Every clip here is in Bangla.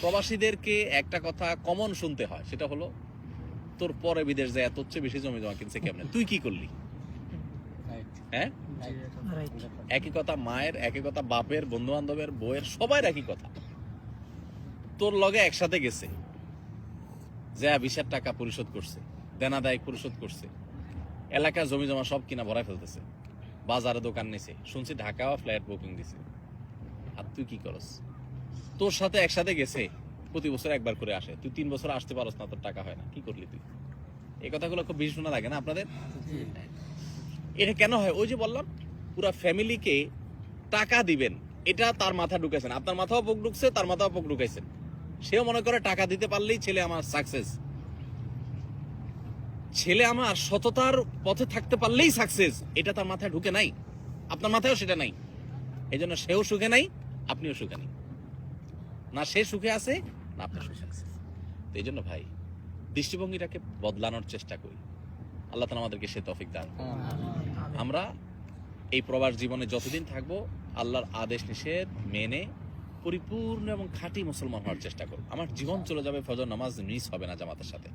প্রবাসীদেরকে একটা কথা কমন শুনতে হয়, সেটা হলো তোর পরে বিদেশ যায় তোর চেয়ে বেশি জমি জমা কিনছে কেমনে, তুই কি করলি? হ্যাঁ, একই কথা মায়ের, একই কথা বাপের, বন্ধু বান্ধবের, বউয়ের, সবার একই কথা। তোর লগে একসাথে গেছে, যা 20,000 টাকা পরিশোধ করছে, দেনা দায় পরিশোধ করছে, এলাকার জমি জমা সব কিনা ভরাই ফেলতেছে, বাজারে দোকান নিছে, শুনছি ঢাকাও ফ্ল্যাট বুকিং দিছে। আর তুই কি করস? তোর সাথে একসাথে গেছে, প্রতি বছর একবার করে আসে, তুই 3 বছর আসতে পারস না, তোর টাকা হয় না, কি করলি তুই? এই কথাগুলো খুব বেশি শোনা লাগে না আপনাদের? এটা কেন হয়? ওই যে বললাম, পুরা ফ্যামিলিকে টাকা দিবেন, এটা তার মাথা ঢুকাইছেন, আপনার মাথাও পোক ঢুকছে, তার মাথাও পোক ঢুকাইছেন। সেও মনে করে টাকা দিতে পারলেই ছেলে আমার সাকসেস, ছেলে আমার সততার পথে থাকতে পারলেই সাকসেস, এটা তার মাথায় ঢুকে নাই, আপনার মাথায়ও সেটা নাই। এই জন্য সেও সুখে নাই, আপনিও সুখে নেই, না সে সুখে আছে না আপনার সুখে আছে। তো এই জন্য ভাই, দৃষ্টিভঙ্গিটাকে বদলানোর চেষ্টা করি, আল্লাহ তাআলা আমাদেরকে সে তৌফিক দান করুন। আমরা এই প্রবাস জীবনে যতদিন থাকবো, আল্লাহর আদেশ নিষেধ মেনে পরিপূর্ণ এবং খাঁটি মুসলমান হওয়ার চেষ্টা করব। আমার জীবন চলে যাবে, ফজর নামাজ মিস হবে না জামাতের সাথে,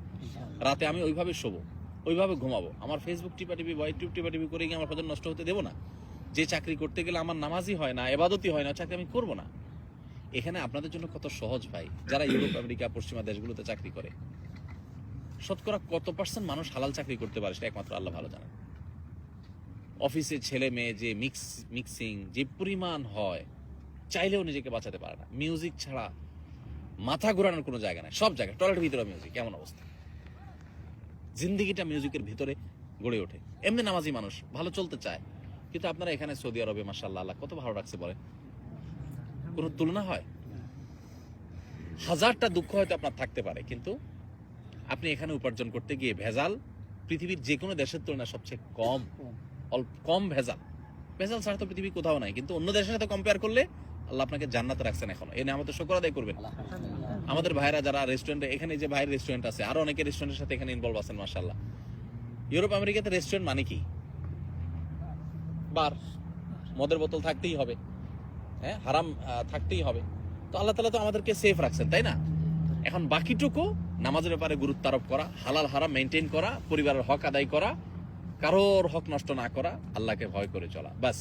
রাতে আমি ওইভাবে শোবো, ওইভাবে ঘুমাবো, আমার ফেসবুক টিপাটিপি বা ইউটিউব টিপাটিপি করে গিয়ে আমার ফজর নষ্ট হতে দেবো না। যে চাকরি করতে গেলে আমার নামাজই হয় না, ইবাদতই হয় না, চাকরি আমি করবো না। এখানে আপনাদের জন্য কত সহজ ভাই, যারা ইউরোপ আমেরিকা পশ্চিমা দেশগুলোতে চাকরি করে, শতকরা কত % মানুষ হালাল চাকরি করতে পারে সেটা একমাত্র আল্লাহ ভালো জানেন। অফিসে ছেলে মেয়ে যে মিক্সিং যে পরিমাণ হয়, চাইলেও নিজেকে বাঁচাতে পারে না। মিউজিক ছাড়া মাথা ঘোরানোর কোনো জায়গা নাই, সব জায়গায় টয়লেটের ভিতরে মিউজিক, কেমন অবস্থা? জিন্দিগিটা মিউজিকের ভিতরে গড়ে ওঠে। এমনি নামাজি মানুষ ভালো চলতে চায়, কিন্তু আপনারা এখানে সৌদি আরবে মাশাআল্লাহ আল্লাহ কত ভালো রাখছে বলেন, কোনো তুলনা হয়? হাজারটা দুঃখ হয়তো আপনার থাকতে পারে, কিন্তু আপনি এখানে উপার্জন করতে গিয়ে ভেজাল পৃথিবীর যে কোনো দেশের তুলনায় সবচেয়ে কম ভেজাল। ভেজাল ছাড়া তো পৃথিবী কোথাও নাই, কিন্তু অন্য দেশের সাথে কম্পেয়ার করলে আল্লাহ আপনাকে জান্নাতে রাখছেন। এখন এই নিয়ে আমাদের শুকর আদায় করবেন। আমাদের ভাইরা যারা রেস্টুরেন্টে, এখানে যে ভাইয়ের রেস্টুরেন্ট আছে, আরো অনেকে রেস্টুরেন্টের সাথে এখানে ইনভলভ আছেন মাশাআল্লাহ। ইউরোপ আমেরিকাতে রেস্টুরেন্ট মানে কি? বার, মদের বোতল থাকতেই হবে, হ্যাঁ, হারাম থাকতেই হবে। তো আল্লাহ তাআলা তো আমাদেরকে সেফ রাখছেন, তাই না? এখন বাকিটুকু নামাজের ব্যাপারে গুরুত্ব আরোপ করা, হালাল হারাম মেনটেন করা, পরিবারের হক আদায় করা, কারোর হক নষ্ট না করা, আল্লাহকে ভয় করে চলা, বাস।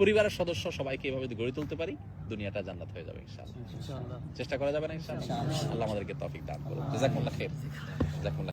পরিবারের সদস্য সবাইকে এভাবে যদি গড়ে তুলতে পারি, দুনিয়াটা জান্নাত হয়ে যাবে ইনশাআল্লাহ। চেষ্টা করা যাবে না ইনশাআল্লাহ? আল্লাহ আমাদেরকে তৌফিক দান করুন। জাযাকুমুল্লাহ খাইর। জাযাকুমুল্লাহ।